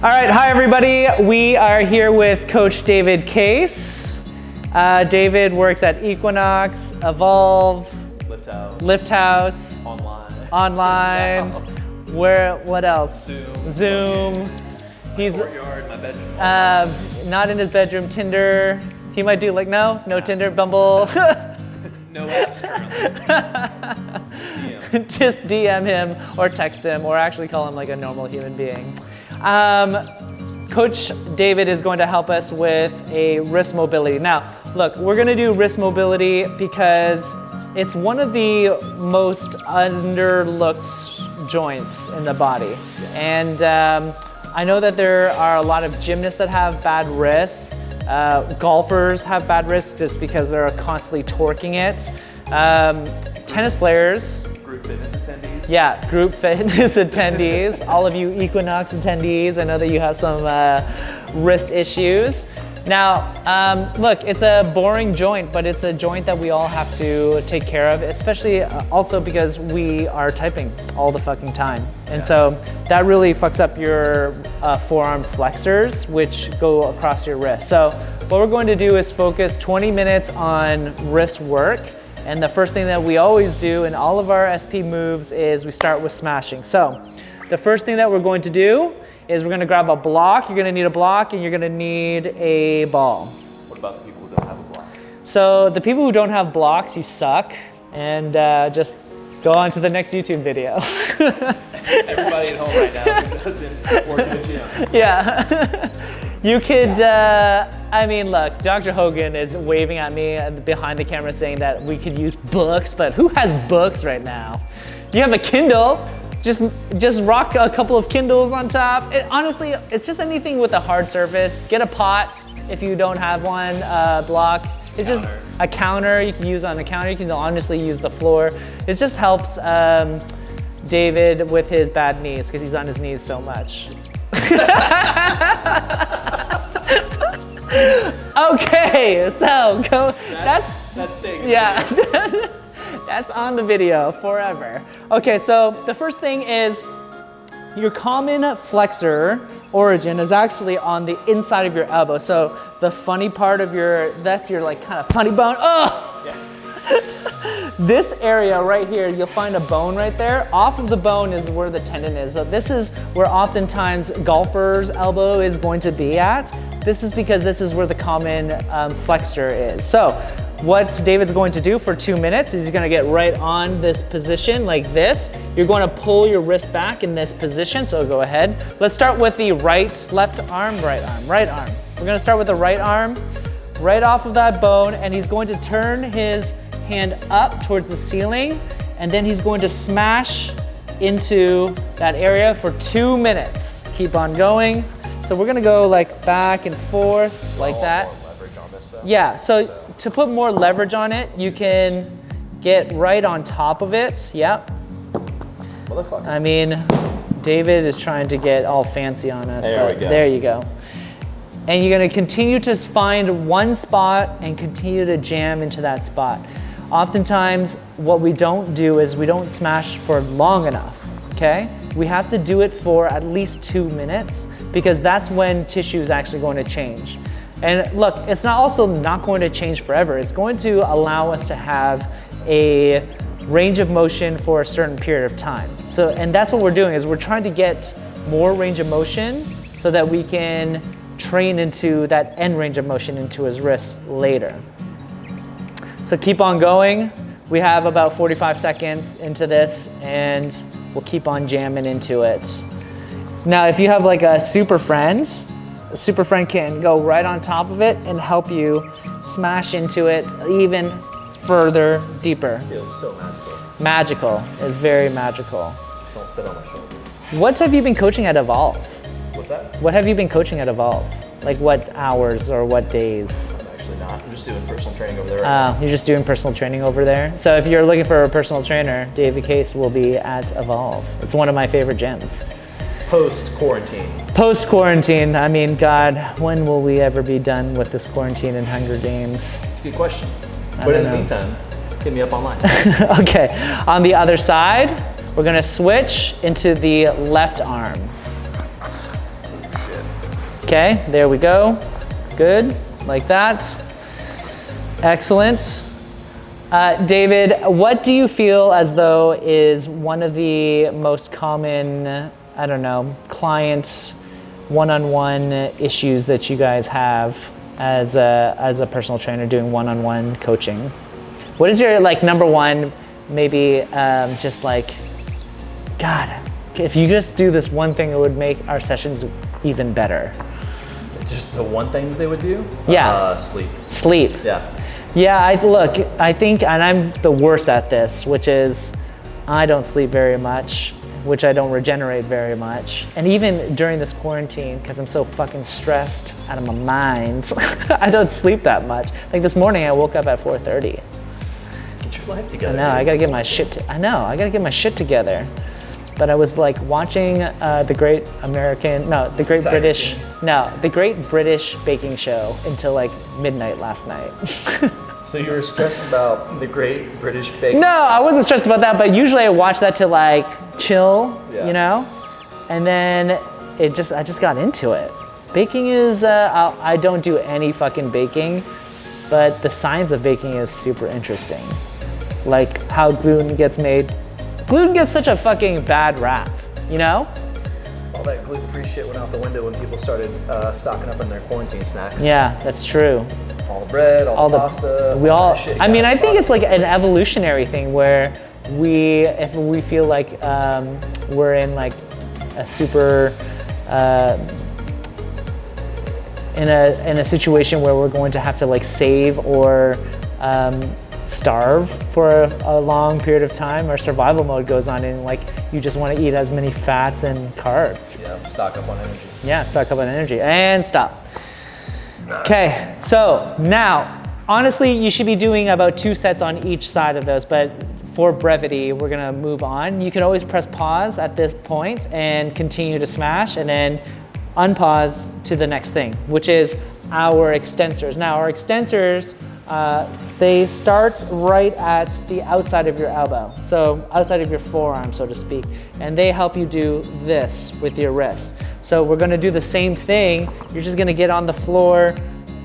All right, hi everybody. We are here with Coach David Case. David works at Equinox, Evolve, Lift House, online. What else? Zoom. He's my bedroom. Not in his bedroom. Tinder. He might do like no Tinder, Bumble. No apps currently. Just DM him or text him or actually call him like a normal human being. Coach David is going to help us with a wrist mobility. Now, look, we're going to do wrist mobility because it's one of the most underlooked joints in the body. And I know that there are a lot of gymnasts that have bad wrists. Golfers have bad wrists just because they're constantly torquing it. Tennis players. Group fitness attendees. Yeah, group fitness attendees. All of you Equinox attendees, I know that you have some wrist issues. Now, look, it's a boring joint, but it's a joint that we all have to take care of, especially also because we are typing all the fucking time. And so that really fucks up your forearm flexors, which go across your wrist. So what we're going to do is focus 20 minutes on wrist work. And the first thing that we always do in all of our SP moves is we start with smashing. So the first thing that we're going to do is we're going to grab a block. You're going to need a block and you're going to need a ball. What about the people who don't have a block? So the people who don't have blocks, you suck. And just go on to the next YouTube video. Everybody at home right now who doesn't work in a gym. Yeah. You could, I mean, look, Dr. Hogan is waving at me behind the camera saying that we could use books, but who has books right now? You have a Kindle, just rock a couple of Kindles on top. Honestly, it's just anything with a hard surface. Get a pot if you don't have one, block. It's just a counter you can use on the counter. You can honestly use the floor. It just helps David with his bad knees because he's on his knees so much. Okay, so go. That's staying. Yeah, that's on the video forever. Okay, so the first thing is your common flexor origin is actually on the inside of your elbow. So the funny part of that's your like kind of funny bone. Oh. Yeah. This area right here, you'll find a bone right there. Off of the bone is where the tendon is. So this is where oftentimes golfer's elbow is going to be at. This is because this is where the common flexor is. So what David's going to do for 2 minutes is he's going to get right on this position like this. You're going to pull your wrist back in this position, so go ahead. Let's start with the left arm, right arm. We're going to start with the right arm, right off of that bone, and he's going to turn his hand up towards the ceiling, and then he's going to smash into that area for 2 minutes. Keep on going. So we're gonna go like back and forth like that. More leverage on this though. Yeah, so to put more leverage on it, you can get right on top of it. Yep. Motherfucker. I mean, David is trying to get all fancy on us, There but we go. There you go. And you're gonna continue to find one spot and continue to jam into that spot. Oftentimes, what we don't do is we don't smash for long enough, okay? We have to do it for at least 2 minutes because that's when tissue is actually going to change. And look, it's not going to change forever. It's going to allow us to have a range of motion for a certain period of time. So, and that's what we're doing is we're trying to get more range of motion so that we can train into that end range of motion into his wrist later. So keep on going. We have about 45 seconds into this and we'll keep on jamming into it. Now, if you have like a super friend can go right on top of it and help you smash into it even further, deeper. Feels so magical. Magical, it's very magical. Just don't sit on my shoulders. What have you been coaching at Evolve? What's that? What have you been coaching at Evolve? Like what hours or what days? I'm actually not. I'm just doing personal training over there right now. You're just doing personal training over there? So if you're looking for a personal trainer, David Case will be at Evolve. It's one of my favorite gyms. Post-quarantine. Post-quarantine, I mean, God, when will we ever be done with this quarantine and Hunger Games? It's a good question. But in the meantime, hit me up online. Okay, on the other side, we're gonna switch into the left arm. Shit. Okay, there we go. Good, like that. Excellent. David, what do you feel as though is one of the most common, I don't know, client one-on-one issues that you guys have as a personal trainer doing one-on-one coaching? What is your like number one, maybe just like, God, if you just do this one thing, it would make our sessions even better. Just the one thing that they would do? Yeah. Sleep. Sleep. Yeah. Yeah, I think, and I'm the worst at this, which is I don't sleep very much, which I don't regenerate very much. And even during this quarantine, because I'm so fucking stressed out of my mind, I don't sleep that much. Like this morning, I woke up at 4:30. Get your life together. I know, I gotta get my shit together. But I was like watching the Great British Baking Show until like midnight last night. So you were stressed about the Great British Baking No, Show? I wasn't stressed about that, but usually I watch that to like chill, you know? And then I just got into it. Baking is, I don't do any fucking baking, but the science of baking is super interesting. Like how gluten gets made. Gluten gets such a fucking bad rap, you know? All that gluten-free shit went out the window when people started stocking up on their quarantine snacks. Yeah, that's true. All the bread, all the pasta. I mean, I think it's like an evolutionary thing where if we feel like we're in like a super, in a situation where we're going to have to like save or starve for a long period of time, our survival mode goes on and like you just want to eat as many fats and carbs. Yeah, stock up on energy. Yeah, stock up on energy and stop. Okay, so now, honestly, you should be doing about 2 sets on each side of those, but for brevity, we're gonna move on. You can always press pause at this point and continue to smash and then unpause to the next thing, which is our extensors. Now, our extensors, they start right at the outside of your elbow, so outside of your forearm, so to speak, and they help you do this with your wrists. So we're gonna do the same thing. You're just gonna get on the floor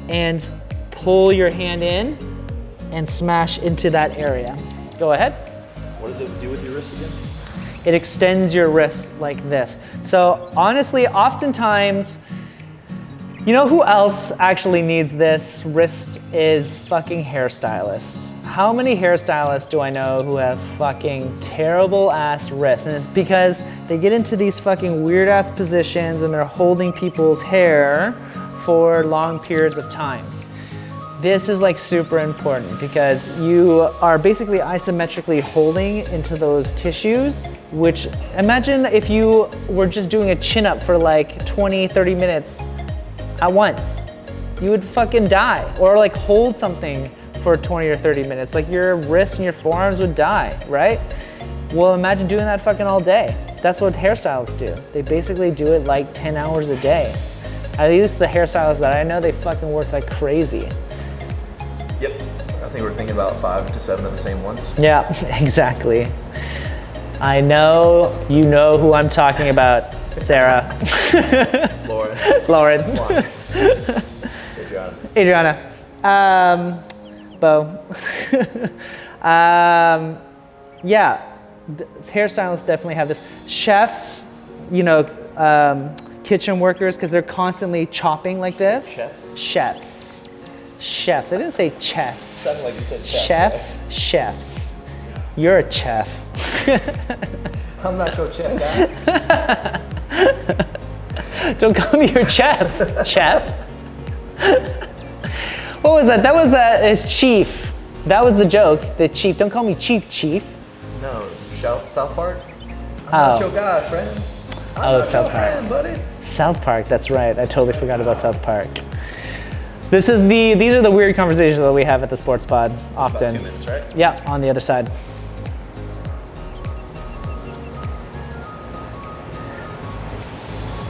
and pull your hand in and smash into that area. Go ahead. What does it do with your wrist again? It extends your wrist like this. So honestly, oftentimes, you know who else actually needs this wrist is fucking hairstylists. How many hairstylists do I know who have fucking terrible ass wrists? And it's because they get into these fucking weird ass positions and they're holding people's hair for long periods of time. This is like super important because you are basically isometrically holding into those tissues, which imagine if you were just doing a chin up for like 20, 30 minutes at once. You would fucking die. Or like hold something for 20 or 30 minutes. Like your wrists and your forearms would die, right? Well, imagine doing that fucking all day. That's what hairstylists do. They basically do it like 10 hours a day. At least the hairstylists that I know, they fucking work like crazy. Yep, I think we're thinking about 5 to 7 of the same ones. Yeah, exactly. I know you know who I'm talking about, Sarah. Lauren. Adriana. Bo. Yeah, hairstylists definitely have this. Chefs, you know, kitchen workers, because they're constantly chopping like this. Chefs? Chefs. I didn't say chefs. Sounded like you said chefs. Chefs. You're a chef. I'm not your chef, guy. Don't call me your chef. Chef. What was that? That was his chief. That was the joke. The chief. Don't call me chief. No, South Park. I'm not your guy, friend. South Park. Friend, buddy. South Park. That's right. I totally forgot about South Park. These are the weird conversations that we have at the Sports Pod often. About 2 minutes, right? Yeah, on the other side.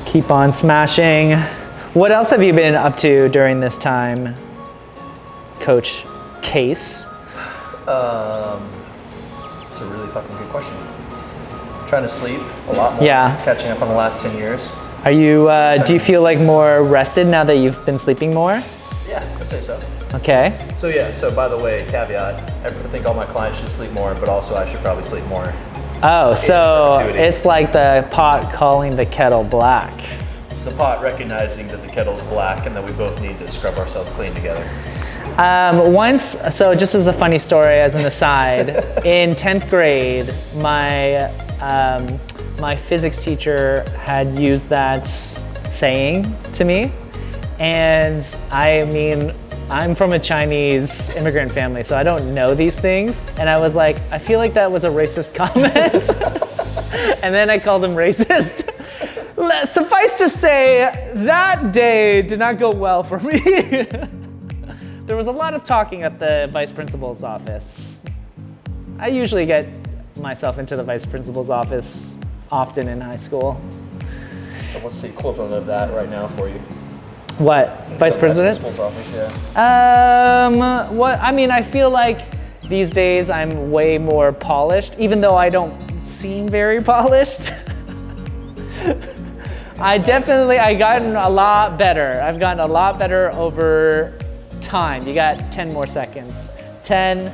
Keep on smashing. What else have you been up to during this time, Coach Case? It's a really fucking good question. Trying to sleep a lot more. Yeah. Catching up on the last 10 years. Are you, do you feel like more rested now that you've been sleeping more? Yeah, I'd say so. Okay. So yeah, so by the way, caveat, I think all my clients should sleep more, but also I should probably sleep more. Oh, so it's like the pot calling the kettle black. It's the pot recognizing that the kettle's black and that we both need to scrub ourselves clean together. So just as a funny story, as an aside, in 10th grade, my physics teacher had used that saying to me. And I mean, I'm from a Chinese immigrant family, so I don't know these things. And I was like, I feel like that was a racist comment. And then I called him racist. Suffice to say, that day did not go well for me. There was a lot of talking at the vice principal's office. I usually get myself into the vice principal's office often in high school. So what's the equivalent of that right now for you? What, vice president? Vice principal's office, yeah. What, I mean, I feel like these days I'm way more polished, even though I don't seem very polished. I've gotten a lot better. I've gotten a lot better over time. You got 10 more seconds. 10,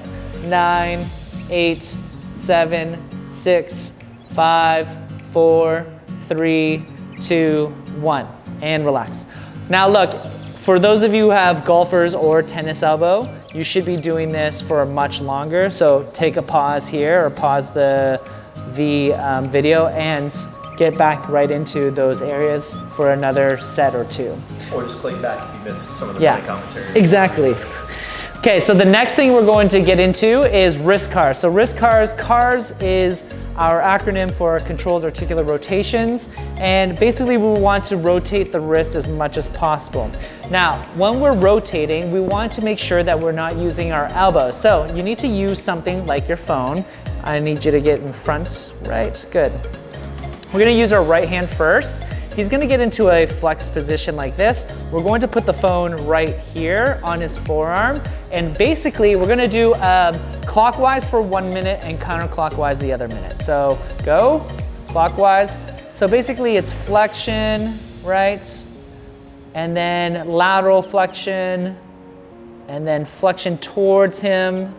9, 8, 7, 6, 5, 4, 3, 2, 1, and relax. Now look, for those of you who have golfers or tennis elbow, you should be doing this for much longer. So take a pause here or pause the video and get back right into those areas for another set or two. Or just click back if you missed some of the funny commentary. Exactly. Okay, so the next thing we're going to get into is wrist CARS. So wrist CARS, CARS is our acronym for controlled articular rotations. And basically we want to rotate the wrist as much as possible. Now, when we're rotating, we want to make sure that we're not using our elbows. So you need to use something like your phone. I need you to get in front, right? Good. We're gonna use our right hand first. He's gonna get into a flex position like this. We're going to put the phone right here on his forearm. And basically, we're gonna do clockwise for 1 minute and counterclockwise the other minute. So go, clockwise. So basically it's flexion, right? And then lateral flexion, and then flexion towards him.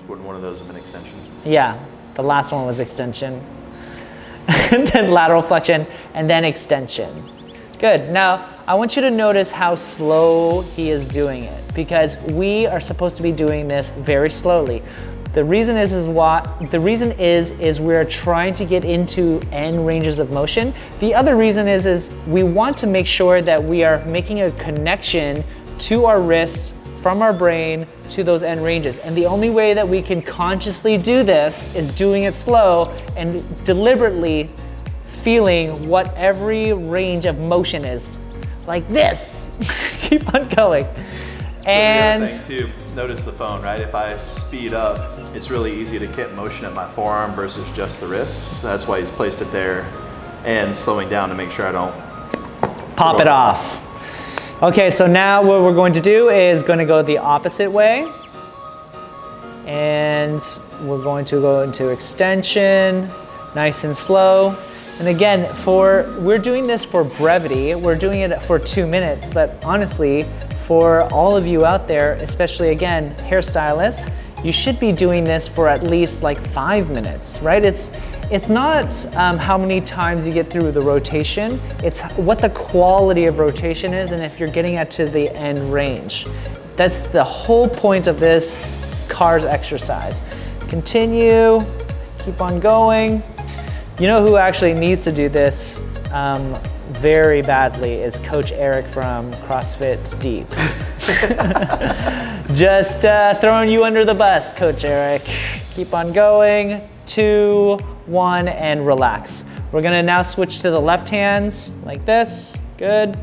Wouldn't one of those have been extension? Yeah, the last one was extension. And then lateral flexion, and then extension. Good. Now, I want you to notice how slow he is doing it, because we are supposed to be doing this very slowly. The reason is we're trying to get into end ranges of motion. The other reason is we want to make sure that we are making a connection to our wrist from our brain to those end ranges. And the only way that we can consciously do this is doing it slow and deliberately feeling what every range of motion is. Like this. Keep on going. And so the other thing too, notice the phone, right? If I speed up, it's really easy to get motion at my forearm versus just the wrist. So that's why he's placed it there and slowing down to make sure I don't pop it off. Okay, so now what we're going to do is going to go the opposite way. And we're going to go into extension, nice and slow. And again, we're doing this for brevity. We're doing it for 2 minutes, but honestly, for all of you out there, especially again, hairstylists, you should be doing this for at least like 5 minutes, right? It's not how many times you get through the rotation, it's what the quality of rotation is and if you're getting it to the end range. That's the whole point of this CARS exercise. Continue, keep on going. You know who actually needs to do this very badly is Coach Eric from CrossFit Deep. Just throwing you under the bus, Coach Eric. Keep on going. 2, 1, and relax. We're gonna now switch to the left hands like this. Good.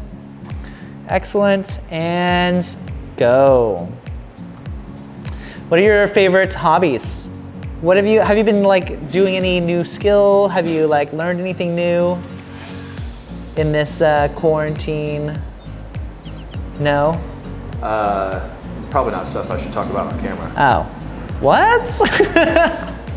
Excellent. And go. What are your favorite hobbies? Have you been like doing any new skill? Have you like learned anything new in this quarantine? No? probably not stuff I should talk about on camera. Oh, what?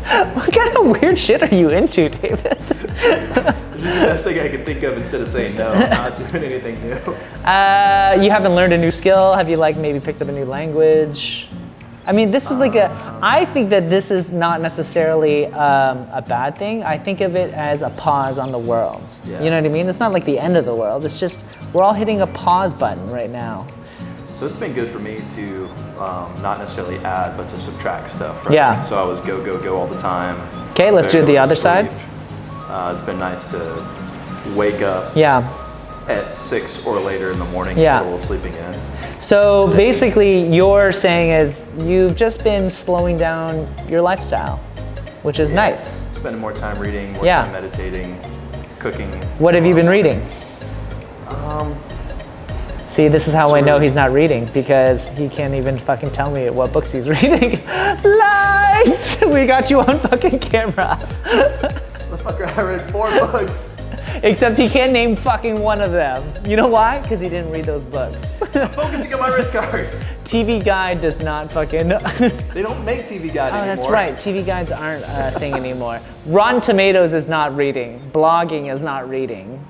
What kind of weird shit are you into, David? This is the best thing I could think of instead of saying no. I'm not doing anything new. You haven't learned a new skill? Have you like maybe picked up a new language? I mean, this is like I think that this is not necessarily a bad thing. I think of it as a pause on the world. Yeah. You know what I mean? It's not like the end of the world. It's just, we're all hitting a pause button right now. So it's been good for me to not necessarily add, but to subtract stuff. Right? Yeah. So I was go all the time. Okay, let's do the other side. It's been nice to wake up Yeah. at 6 or later in the morning, Yeah. a little sleeping in. So basically, you're saying is you've just been slowing down your lifestyle, which is nice. Spending more time reading, more Yeah. time meditating, cooking. What have you been reading? See, this is how I know he's not reading, because he can't even fucking tell me what books he's reading. Lies! We got you on fucking camera. Motherfucker, I read 4 books. Except he can't name fucking one of them. You know why? Because he didn't read those books. I'm focusing on my wrist cards. TV Guide does not fucking... They don't make TV Guide anymore. Oh, that's right. TV Guides aren't a thing anymore. Rotten Tomatoes is not reading. Blogging is not reading.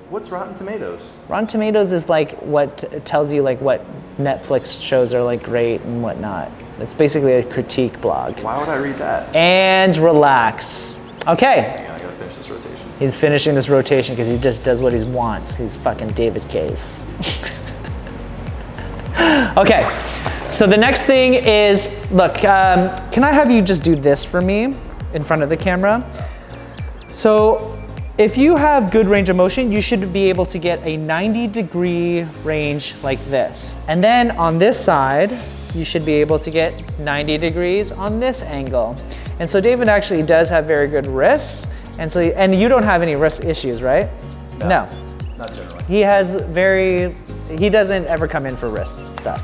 What's Rotten Tomatoes? Rotten Tomatoes is like what tells you like what Netflix shows are like great and whatnot. It's basically a critique blog. Why would I read that? And relax. Okay. Hang on, I gotta finish this rotation. He's finishing this rotation because he just does what he wants. He's fucking David Case. Okay. So the next thing is, look, can I have you just do this for me in front of the camera? So if you have good range of motion, you should be able to get a 90-degree range like this. And then on this side, you should be able to get 90 degrees on this angle. And so David actually does have very good wrists. And you don't have any wrist issues, right? No. Not generally. He doesn't ever come in for wrist stuff.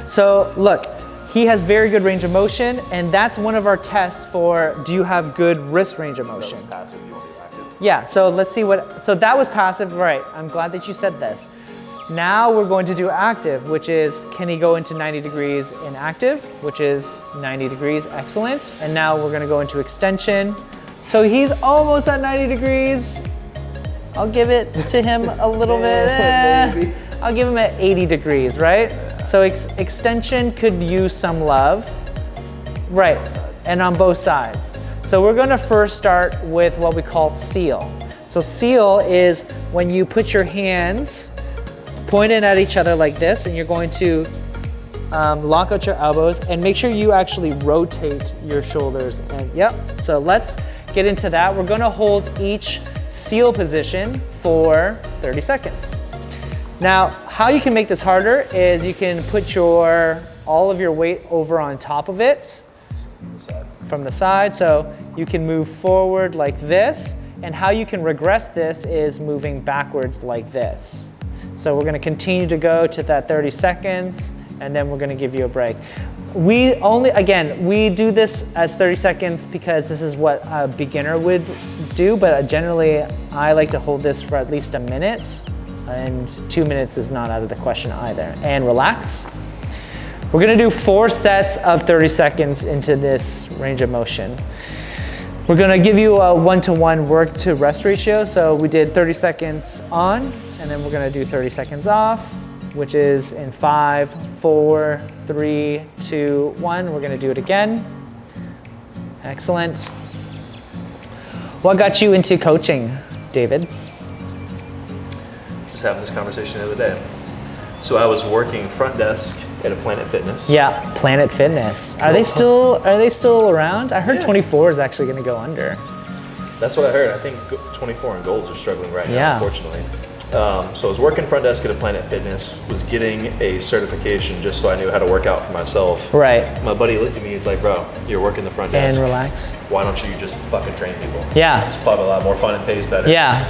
So look, he has very good range of motion, and that's one of our tests for, do you have good wrist range of motion? So that was passive, you want to be active. Yeah, so let's see so that was passive, right. I'm glad that you said this. Now we're going to do active, which is, can he go into 90 degrees in active, which is 90 degrees, excellent. And now we're gonna go into extension. So he's almost at 90 degrees. I'll give it to him a little bit. Maybe. I'll give him at 80 degrees, right? So extension could use some love. Right, and on both sides. So we're gonna first start with what we call seal. So seal is when you put your hands pointed at each other like this, and you're going to lock out your elbows and make sure you actually rotate your shoulders. And yep, so let's get into that. We're gonna hold each seal position for 30 seconds. Now, how you can make this harder is you can put all of your weight over on top of it from the side. So you can move forward like this, and how you can regress this is moving backwards like this. So we're gonna continue to go to that 30 seconds, and then we're gonna give you a break. We do this as 30 seconds because this is what a beginner would do, but generally I like to hold this for at least a minute, and 2 minutes is not out of the question either. And relax. We're gonna do 4 sets of 30 seconds into this range of motion. We're gonna give you a 1-to-1 work to rest ratio. So we did 30 seconds on, and then we're gonna do 30 seconds off, which is in 5, 4, 3, 2, 1. We're gonna do it again. Excellent. What got you into coaching, David? Just having this conversation the other day. So I was working front desk at a Planet Fitness. Yeah, Planet Fitness. Are they still around? I heard 24 is actually gonna go under. That's what I heard. I think 24 and Golds are struggling right now, Yeah. unfortunately. So I was working front desk at a Planet Fitness, was getting a certification just so I knew how to work out for myself. Right. My buddy looked at me, he's like, bro, you're working the front desk. And relax. Why don't you just fucking train people? Yeah. It's probably a lot more fun and pays better. Yeah.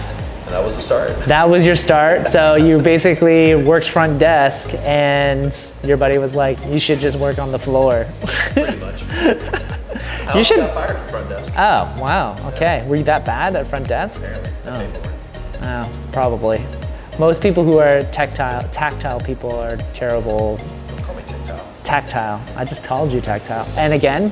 And that was the start. That was your start. So you basically worked front desk, and your buddy was like, you should just work on the floor. Pretty much. I You should. got fired from front desk. Oh, wow. Okay. Were you that bad at front desk? Apparently. I paid more. Oh, probably. Most people who are tactile people are terrible. Don't call me TikTok. Tactile. I just called you tactile. And again?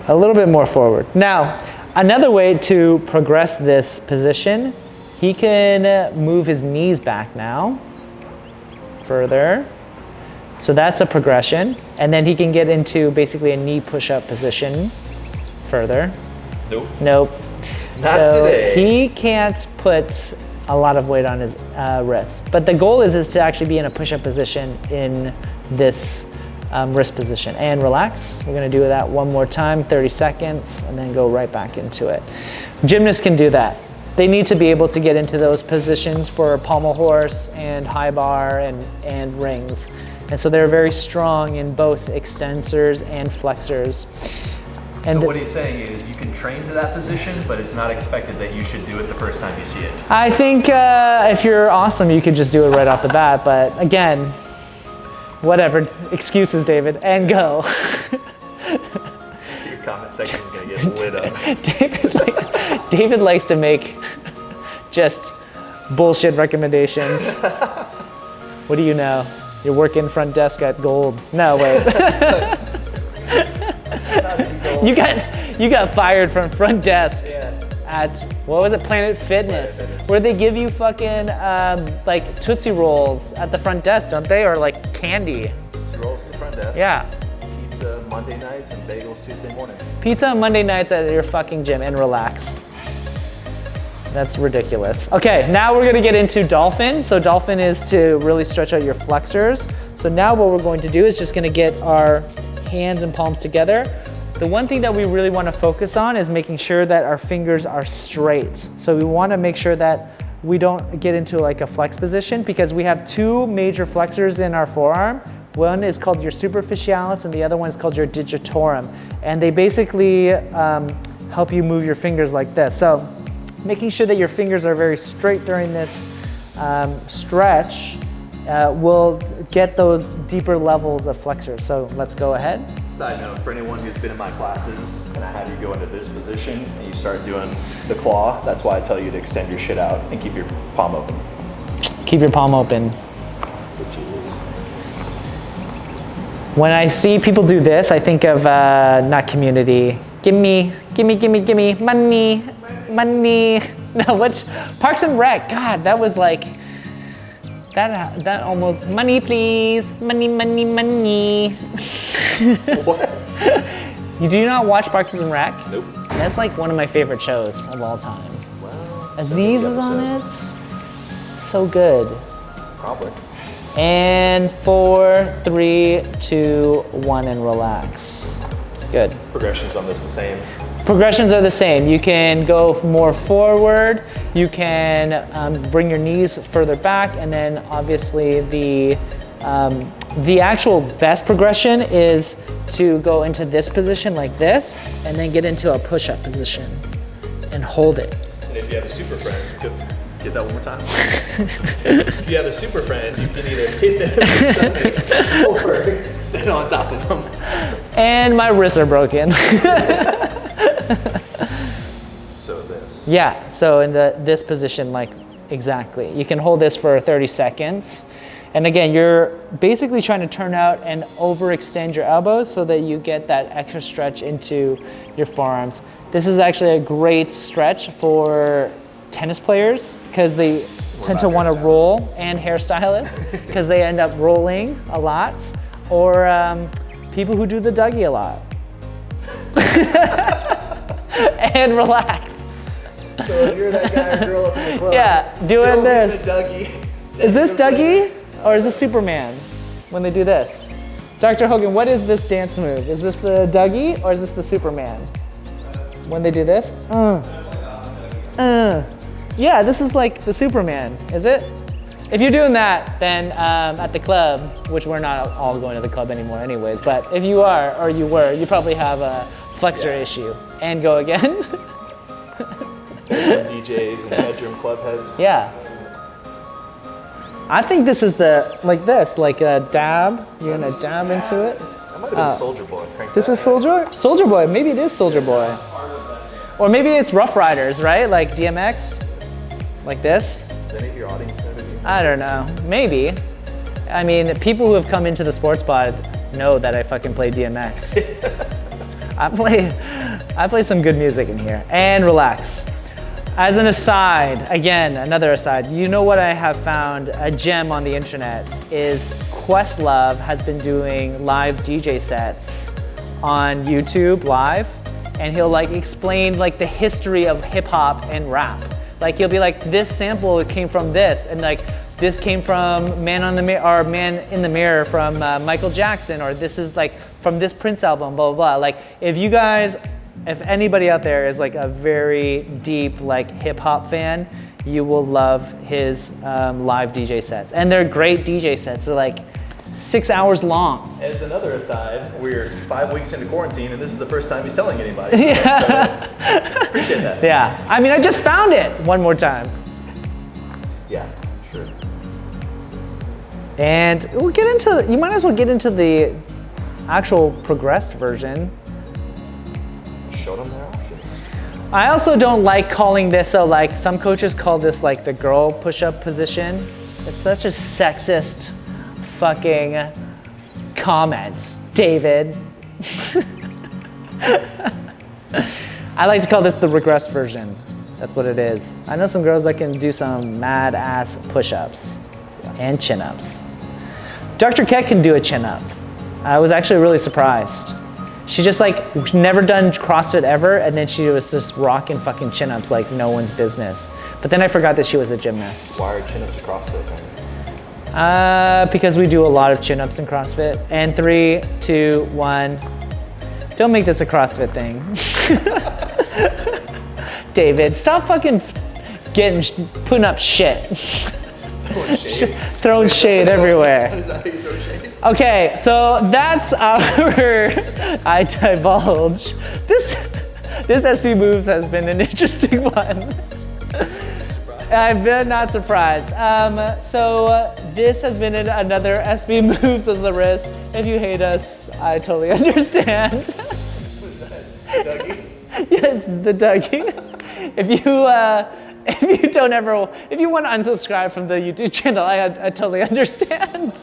A little bit more forward. Now, another way to progress this position, he can move his knees back now, further. So that's a progression. And then he can get into basically a knee push-up position, further. Nope. Nope. Not so today. He can't put a lot of weight on his wrist. But the goal is to actually be in a push-up position in this wrist position. And relax. We're gonna do that one more time, 30 seconds, and then go right back into it. Gymnasts can do that. They need to be able to get into those positions for pommel horse and high bar and rings. And so they're very strong in both extensors and flexors. And so what he's saying is you can train to that position, but it's not expected that you should do it the first time you see it. I think if you're awesome, you could just do it right off the bat. But again, whatever, excuses, David, and go. Your comment section is going to get lit up. David likes to make just bullshit recommendations. What do you know? You're working front desk at Gold's. No, wait. You got fired from front desk at, what was it, Planet Fitness, where they give you fucking like Tootsie Rolls at the front desk, don't they? Or like candy. Tootsie Rolls at the front desk. Yeah. Pizza Monday nights and bagels Tuesday morning. Pizza on Monday nights at your fucking gym and relax. That's ridiculous. Okay, now we're gonna get into Dolphin. So Dolphin is to really stretch out your flexors. So now what we're going to do is just gonna get our hands and palms together. The one thing that we really wanna focus on is making sure that our fingers are straight. So we wanna make sure that we don't get into like a flex position because we have two major flexors in our forearm. One is called your superficialis and the other one is called your digitorum. And they basically help you move your fingers like this. So making sure that your fingers are very straight during this stretch will get those deeper levels of flexors. So let's go ahead. Side note, for anyone who's been in my classes and I have you go into this position and you start doing the claw, that's why I tell you to extend your shit out and keep your palm open. Keep your palm open. When I see people do this, I think of not Community. Gimme money. No, which Parks and Rec. God, that was like that almost money, please, money. What? You do not watch Parks and Rec? Nope. That's like one of my favorite shows of all time. Wow. Aziz is on it. So good. Probably. And 4, 3, 2, 1, and relax. Good. Progressions on this the same. Progressions are the same. You can go more forward, you can bring your knees further back, and then obviously the actual best progression is to go into this position like this, and then get into a push-up position and hold it. And if you have a super friend, get that one more time. If you have a super friend, you can either hit them or sit on top of them. And my wrists are broken. So this. Yeah, so in this position, like exactly. You can hold this for 30 seconds. And again, you're basically trying to turn out and overextend your elbows so that you get that extra stretch into your forearms. This is actually a great stretch for tennis players because they tend to want to roll, and hairstylists because they end up rolling a lot, or people who do the Dougie a lot. And relax. So if you're that guy or girl up in the club, yeah, doing this. Dougie, is this Dougie or is this Superman when they do this? Dr. Hogan, what is this dance move? Is this the Dougie or is this the Superman? When they do this? Yeah, this is like the Superman, is it? If you're doing that, then at the club, which we're not all going to the club anymore anyways, but if you are, or you were, you probably have a flexor issue. And go again. Bedroom DJs and bedroom club heads. Yeah. I think this is like a dab. You're gonna dab into it. That might have been Soldier Boy. This is Soldier Boy. Maybe it is Soldier Boy. Or maybe it's Rough Riders, right? Like DMX, like this. Does any of your audience know that? I don't know. Maybe. I mean, people who have come into the sports pod know that I fucking play DMX. I play some good music in here and relax. As an aside, again, another aside, you know what I have found a gem on the internet is Questlove has been doing live DJ sets on YouTube live, and he'll like explain like the history of hip hop and rap. Like he'll be like, this sample came from this, and like this came from Man in the Mirror from Michael Jackson, or this is like from this Prince album, blah, blah, blah. Like if anybody out there is like a very deep like hip hop fan, you will love his live DJ sets. And they're great DJ sets. They're like 6 hours long. As another aside, we're 5 weeks into quarantine and this is the first time he's telling anybody. Yeah. So, appreciate that. Yeah, I mean, I just found it one more time. Yeah, sure. And we'll get into, you might as well get into the actual progressed version. Show them their options. I also don't like calling this, so like some coaches call this like the girl push-up position. It's such a sexist fucking comment, David. I like to call this the regress version. That's what it is. I know some girls that can do some mad ass push-ups and chin-ups. Dr. Keck can do a chin-up. I was actually really surprised. She just like never done CrossFit ever, and then she was just rocking fucking chin-ups like no one's business. But then I forgot that she was a gymnast. Why are chin-ups a CrossFit? Because we do a lot of chin-ups in CrossFit. And 3, 2, 1. Don't make this a CrossFit thing. David, stop fucking putting up shit. Throwing shade. Throwing shade everywhere. Is that how you throw shade? Okay, so that's our I Divulge. This SB Moves has been an interesting one. I've been not surprised. So this has been another SB Moves as the wrist. If you hate us, I totally understand. What is that? Dougie? Yes, the Dougie. If you want to unsubscribe from the YouTube channel, I totally understand.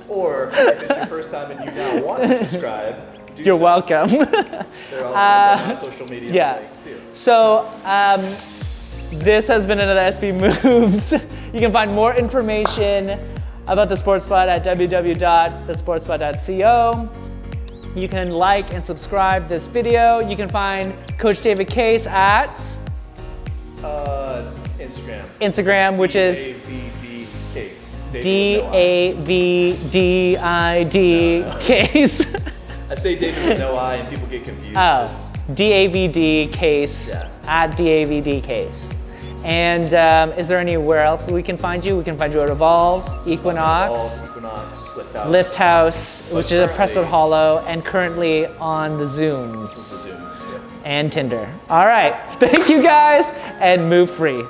Or if it's your first time and you now want to subscribe, You're welcome. They're also on my social media link too. So this has been another SB Moves. You can find more information about the Sports Pod at www.thesportspod.co. You can like and subscribe this video. You can find Coach David Case at Instagram, which is DAVD Case. DAVDID Case. I say David with no I and people get confused. Oh, DAVD Case at DAVD Case. And is there anywhere else we can find you? We can find you at Evolve, Equinox, Lift House, which is a Presswood Hollow, and currently on the Zooms. And Tinder. All right, thank you guys, and move free.